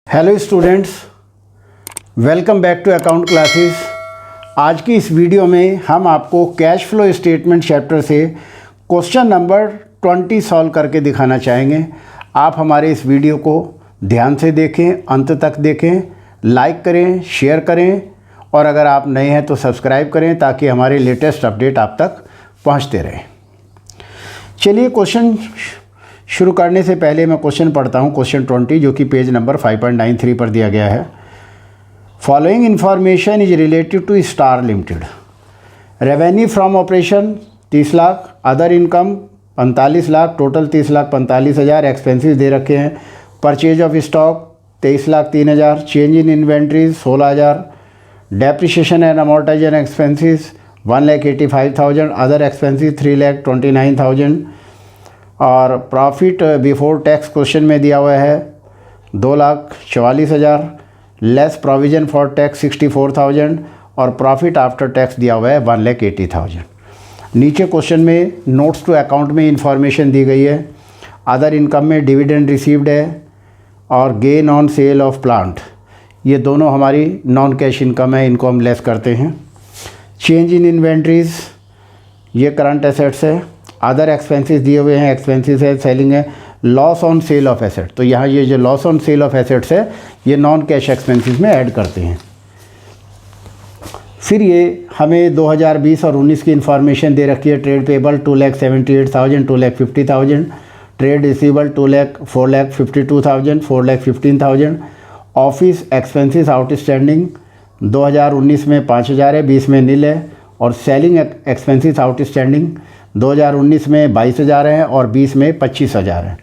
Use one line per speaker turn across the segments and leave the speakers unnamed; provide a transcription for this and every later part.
Hello students, welcome back to account classes. आज की इस वीडियो में हम आपको कैश फ्लो स्टेटमेंट चैप्टर से क्वेश्चन नंबर 20 सॉल्व करके दिखाना चाहेंगे। आप हमारे इस वीडियो को ध्यान से देखें, अंत तक देखें, लाइक करें, शेयर करें और अगर आप नए हैं तो सब्सक्राइब करें ताकि हमारे लेटेस्ट अपडेट आप तक पहुंचते रहें। चलिए क्वेश्चन शुरू करने से पहले मैं क्वेश्चन पढ़ता हूँ, क्वेश्चन 20, जो कि पेज नंबर 5.93 पर दिया गया है। Following information is related to Star Limited. Revenue from operation 30 lakh, other income 45 lakh, total 30,45,000। Expenses दे रखे हैं। Purchase of stock 23,03,000, change in inventories 16,000, depreciation and amortisation expenses 1,85,000, other expenses 3,29,000 और प्रॉफिट बिफोर टैक्स क्वेश्चन में दिया हुआ है 2,44,000, लेस प्रोविज़न फॉर टैक्स 64,000 और profit after tax दिया हुआ है 1,80,000। नीचे क्वेश्चन में नोट्स टू अकाउंट में इंफॉर्मेशन दी गई है। अदर इनकम में डिविडेंड रिसीव्ड है और gain on sale of plant, ये दोनों हमारी नॉन कैश इनकम है, इनको हम लेस करते हैं। चेंज इन इन्वेंट्रीज़, ये करंट एसेट्स है। अदर एक्सपेंसेस दिए हुए हैं, एक्सपेंसेस है, सेलिंग है। Loss on sale of asset, तो यहाँ ये जो loss on sale of assets है ये नॉन कैश एक्सपेंसेस में ऐड करते हैं। फिर ये हमें 2020 और 19 की इन्फॉर्मेशन दे रखी है। Trade payable 2,78,000, 2,50,000, trade receivable 4,52,000, 4,15,000। Office expenses outstanding 2019 में 5,000 है, 20 में नील है। और सेलिंग एक्सपेंसेस आउटस्टैंडिंग 2019 में 22,000 हैं और 20 में 25,000 हैं।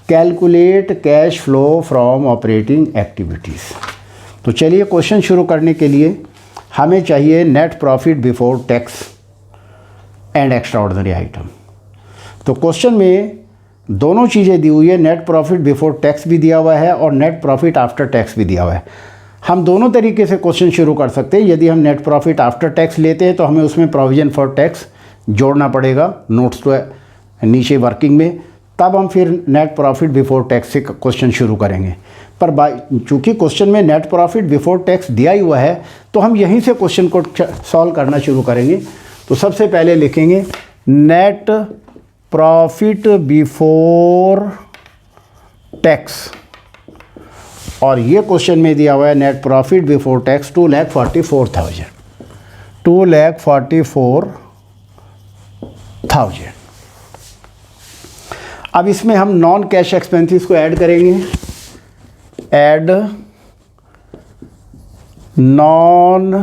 Calculate cash flow from operating activities. तो चलिए क्वेश्चन शुरू करने के लिए हमें चाहिए net profit before tax and extraordinary item. तो क्वेश्चन में दोनों चीज़ें दी हुई है, नेट प्रॉफिट बिफोर टैक्स भी दिया हुआ है और नेट प्रॉफिट आफ्टर टैक्स भी दिया हुआ है। हम दोनों तरीके से क्वेश्चन शुरू कर सकते हैं। यदि हम नेट प्रॉफिट आफ्टर टैक्स लेते हैं तो हमें उसमें प्रोविज़न फॉर टैक्स जोड़ना पड़ेगा नोट्स तो नीचे वर्किंग में, तब हम फिर नेट प्रॉफिट बिफोर टैक्स से क्वेश्चन शुरू करेंगे। पर चूँकि क्वेश्चन में नेट प्रॉफिट बिफोर टैक्स दिया ही हुआ है तो हम यहीं से क्वेश्चन को सॉल्व करना शुरू करेंगे। तो सबसे पहले लिखेंगे नेट प्रॉफिट बिफोर टैक्स और ये क्वेश्चन में दिया हुआ है नेट प्रॉफिट बिफोर टैक्स 2,44,000, 2,44,000। अब इसमें हम नॉन कैश एक्सपेंसेस को ऐड करेंगे। Add non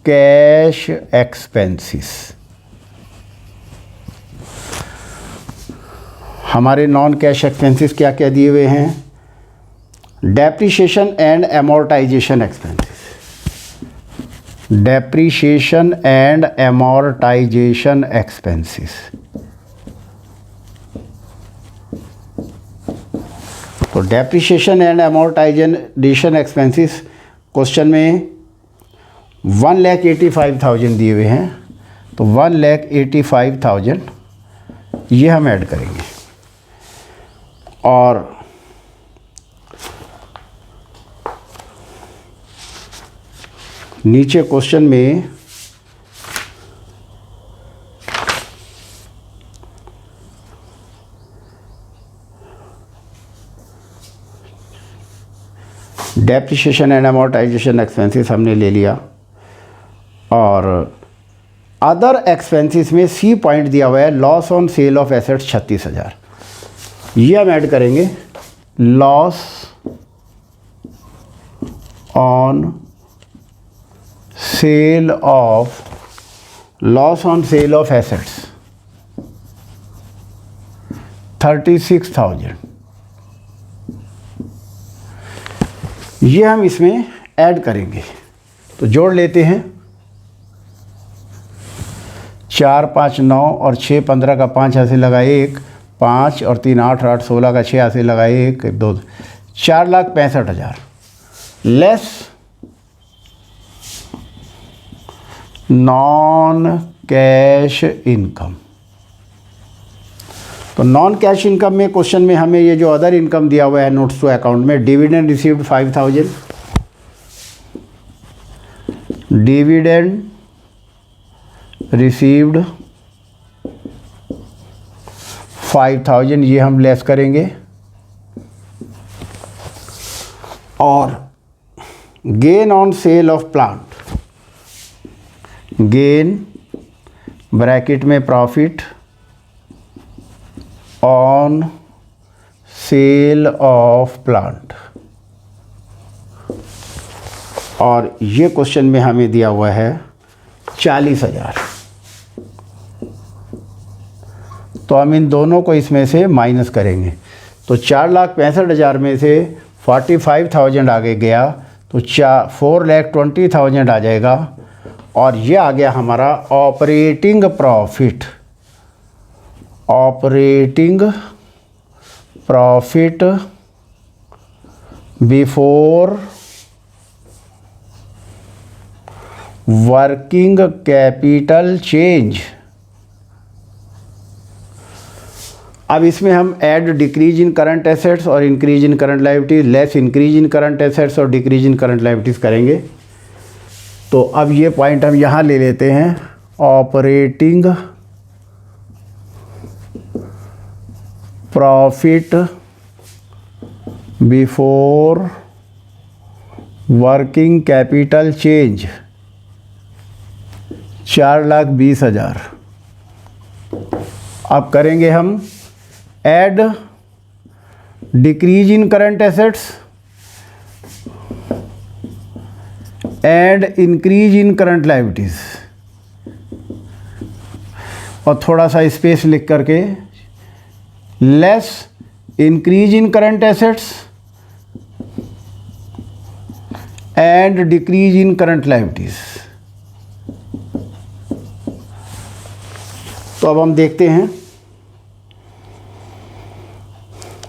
cash expenses. हमारे नॉन कैश एक्सपेंसेस क्या क्या दिए हुए हैं? Depreciation and amortisation expenses, depreciation and amortisation expenses. तो depreciation and amortisation expenses question में 1,85,000 दिए हुए हैं, तो 1,85,000 ये हम ऐड करेंगे। और नीचे क्वेश्चन में डेप्रिसिएशन एंड अमोर्टाइजेशन एक्सपेंसेस हमने ले लिया और अदर एक्सपेंसेस में सी पॉइंट दिया हुआ है loss on sale of assets 36,000, ये हम ऐड करेंगे। Loss on sale of assets 36,000, ये हम इसमें ऐड करेंगे। तो जोड़ लेते हैं। 4, 5, 9 और 6, 15 का 5 यहाँ से लगा 1, 5 और 3, 8, 8, 16 का 6 यहाँ से लगा 1, 2, 4,65,000 लेस नॉन कैश इनकम। तो नॉन कैश इनकम में क्वेश्चन में हमें ये जो अदर इनकम दिया हुआ है नोट्स टू अकाउंट में, डिविडेंड रिसीव्ड 5000, डिविडेंड रिसीव्ड 5000 ये हम लेस करेंगे, और gain on sale of plant, gain bracket में profit on sale of plant, और ये क्वेश्चन में हमें दिया हुआ है 40,000। तो हम इन दोनों को इसमें से माइनस करेंगे, तो 4,65,000 में से 45,000 आगे गया तो 4,20,000 आ जाएगा, और ये आ गया हमारा operating profit, operating profit before working capital change. अब इसमें हम add decrease in current assets और increase in current liabilities, less increase in current assets और डिक्रीज इन करंट लायबिलिटीज करेंगे। तो अब ये पॉइंट हम यहाँ ले लेते हैं, operating profit before working capital change 4,20,000। अब करेंगे हम add decrease in current assets and increase in current liabilities, और थोड़ा सा स्पेस लिख करके less increase in current assets and decrease in current liabilities. तो अब हम देखते हैं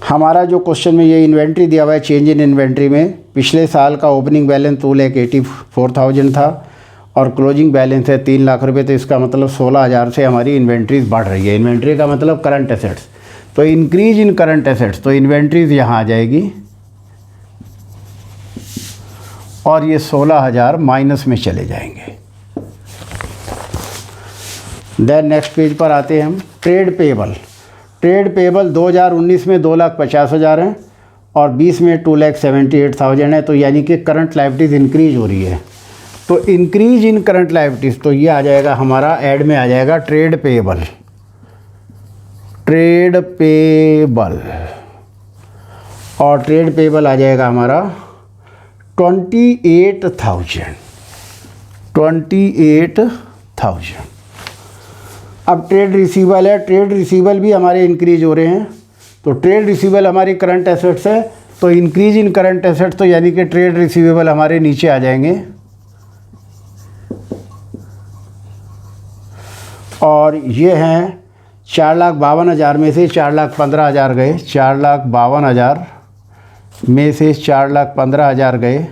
हमारा जो क्वेश्चन में ये इन्वेंट्री दिया हुआ है, चेंज इन इन्वेंट्री में पिछले साल का ओपनिंग बैलेंस 2,84,000 था और क्लोजिंग बैलेंस है 3 लाख रुपए, तो इसका मतलब 16,000 से हमारी इन्वेंट्रीज बढ़ रही है। इन्वेंट्री का मतलब करंट एसेट्स, तो इंक्रीज इन करंट एसेट्स, तो इन्वेंट्रीज यहाँ आ जाएगी और ये 16,000 माइनस में चले जाएंगे। देन नेक्स्ट पेज पर आते हैं हम, ट्रेड पेबल। ट्रेड पेबल 2019 में 2,50,000 है और 20 में 2,78,000 है, तो यानी कि करंट लायबिलिटीज़ इंक्रीज हो रही है। तो इंक्रीज इन करंट लायबिलिटीज़, तो ये आ जाएगा हमारा ऐड में आ जाएगा ट्रेड पेबल, ट्रेड पेबल, और ट्रेड पेबल आ जाएगा हमारा 28,000, 28,000। अब ट्रेड रिसीवल है, ट्रेड रिसीवल भी हमारे इंक्रीज हो रहे हैं, तो ट्रेड रिसीवल हमारी करंट एसेट्स है, तो इंक्रीज इन करंट एसेट्स, तो यानी कि ट्रेड रिसीवेबल हमारे नीचे आ जाएंगे, और ये हैं 4,52,000 में से 4,15,000 गए, 4,52,000 में से 4,15,000 गए,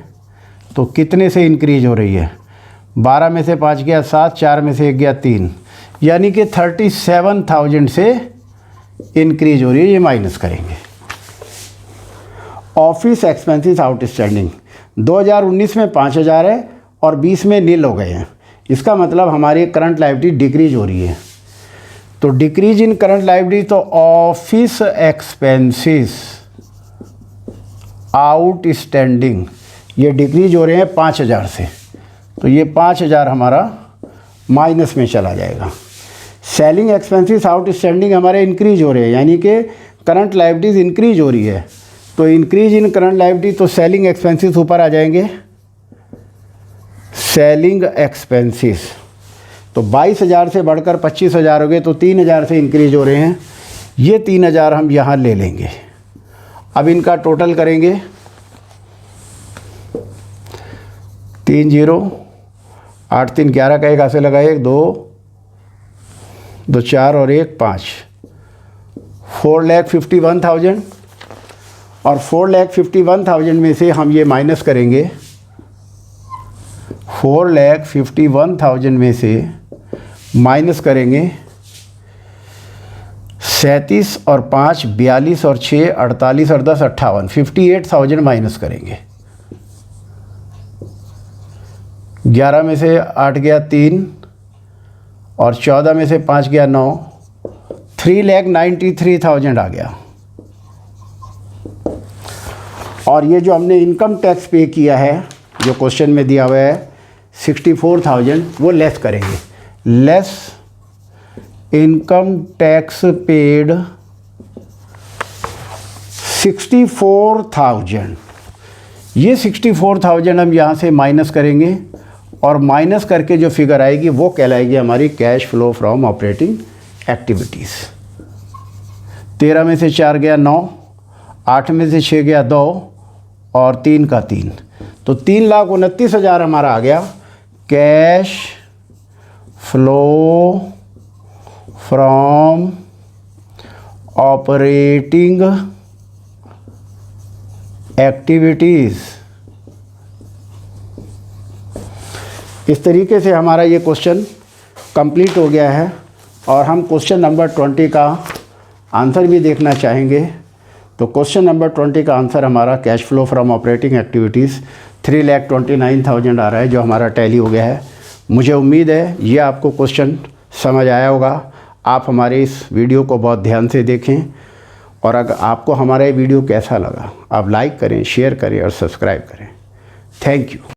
तो कितने से इंक्रीज हो रही है? 12 में से 5 गया 7, 4 में से 1 गया 3, यानी कि 37,000 से इंक्रीज हो रही है। ये माइनस करेंगे। ऑफिस एक्सपेंसेस आउटस्टैंडिंग 2019 में 5,000 है और 20 में नील हो गए हैं, इसका मतलब हमारी करंट लायबिलिटी डिक्रीज हो रही है। तो डिक्रीज इन करंट लायबिलिटी, तो ऑफिस एक्सपेंसेस आउटस्टैंडिंग ये डिक्रीज हो रहे हैं 5,000 से, तो ये 5,000 हमारा माइनस में चला जाएगा। सेलिंग एक्सपेंसेस आउटस्टैंडिंग हमारे इंक्रीज हो रहे हैं, यानी कि करंट लायबिलिटीज़ इंक्रीज हो रही है, तो इंक्रीज इन करंट लायबिलिटी, तो सेलिंग एक्सपेंसेस ऊपर आ जाएंगे, सेलिंग एक्सपेंसेस, तो 22,000 से बढ़कर 25,000 हो गए, तो 3,000 से इंक्रीज हो रहे हैं। ये 3,000 हम यहाँ ले लेंगे। अब इनका टोटल करेंगे, 3 0 8 3 11 का एक हाथ से लगाए, 2 2 4 और 1 5, 4,51,000, और 4,51,000 में से हम ये माइनस करेंगे, 4,51,000 में से माइनस करेंगे 37 और 5 42 और 6 48 और 10 58, 58,000 माइनस करेंगे। 11 में से 8 गया 3 और 14 में से 5 गया 9, 3,93,000 आ गया। और ये जो हमने इनकम टैक्स पे किया है, जो क्वेश्चन में दिया हुआ है 64,000, वो लेस करेंगे। Less income tax paid 64,000। ये 64,000 हम यहाँ से माइनस करेंगे और माइनस करके जो फिगर आएगी वो कहलाएगी हमारी cash flow from operating activities. 13 में से 4 गया 9, 8 में से 6 गया 2 और 3 का 3, तो 3,29,000 हमारा आ गया cash flow from operating activities. इस तरीके से हमारा ये क्वेश्चन कंप्लीट हो गया है। और हम क्वेश्चन नंबर 20 का आंसर भी देखना चाहेंगे। तो क्वेश्चन नंबर 20 का आंसर हमारा cash flow from operating activities 3,29,000 आ रहा है, जो हमारा टैली हो गया है। मुझे उम्मीद है ये आपको क्वेश्चन समझ आया होगा। आप हमारे इस वीडियो को बहुत ध्यान से देखें और अगर आपको हमारा ये वीडियो कैसा लगा, आप लाइक करें, शेयर करें और सब्सक्राइब करें। Thank you.